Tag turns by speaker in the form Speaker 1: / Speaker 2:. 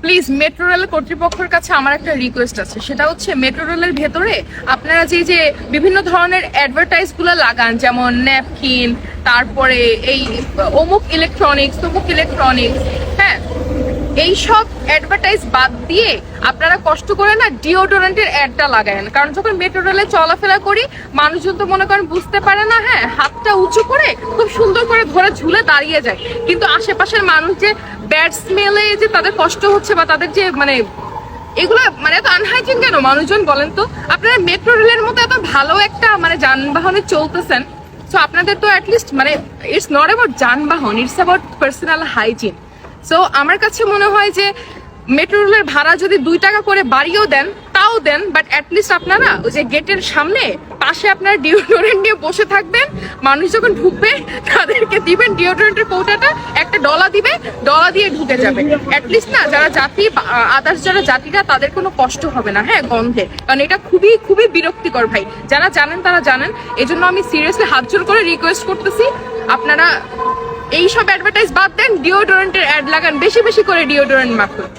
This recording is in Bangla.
Speaker 1: প্লিজ মেট্রো রেল কর্তৃপক্ষের কাছে আমার একটা রিকোয়েস্ট আছে, সেটা হচ্ছে মেট্রো রেলের ভেতরে আপনারা যে বিভিন্ন ধরনের অ্যাডভার্টাইজ গুলো লাগান, যেমন ন্যাপকিন, তারপরে এই অমুক ইলেকট্রনিক্স তমুক ইলেকট্রনিক্স, হ্যাঁ, এইসব অ্যাডভার্টাইজ বাদ দিয়ে আপনারা কষ্ট করে না ডিওডোরেন্টের অ্যাডটা লাগায়েন। কারণ যখন মেট্রো রেলে চলাফেরা করি মানুষজন তো মনে করেন বুঝতে পারে না, হ্যাঁ, হাতটা উঁচু করে খুব সুন্দর করে ধরে ঝুলে দাঁড়িয়ে যায়, কিন্তু আশেপাশের মানুষ যে ব্যাড স্মেলে যে তাদের কষ্ট হচ্ছে বা তাদের যে এগুলো এত আনহাইজিন কেন মানুষজন বলেন তো? আপনারা মেট্রো রেলের মতো এত ভালো একটা যানবাহনে চলতেছেন, সো আপনাদের তো অ্যাটলিস্ট ইটস নট অ্যাবাউট যানবাহন, it's about personal hygiene. So আমার কাছে মনে হয় যে মেট্রো রেলের ভাড়া যদি 2 টাকা করে বাড়িয়েও দেন তাও দেন, বাট অ্যাটলিস্ট আপনারা ওই যে গেটের সামনে পাশে আপনারা ডিওডোরেন্ট নিয়ে বসে থাকবেন, মানুষ যখন ঢুকবে তাদেরকে দিবেন ডিওডোরেন্টের কৌটাটা, একটা ডলা দিবে, ডলা দিয়ে ঢুকে যাবে। অ্যাটলিস্ট না যারা জাতি আদার্স যারা জাতিরা তাদের কোনো কষ্ট হবে না, হ্যাঁ, গন্ধে, কারণ এটা খুবই খুবই বিরক্তিকর ভাই। যারা জানেন তারা জানেন, এজন্য আমি সিরিয়াসলি হাত জোর করে রিকোয়েস্ট করতেছি আপনারা এইসব অ্যাডভার্টাইজ বাদ দেন, ডিওডোরেন্টের অ্যাড লাগান, বেশি বেশি করে ডিওডোরেন্ট মাখুন।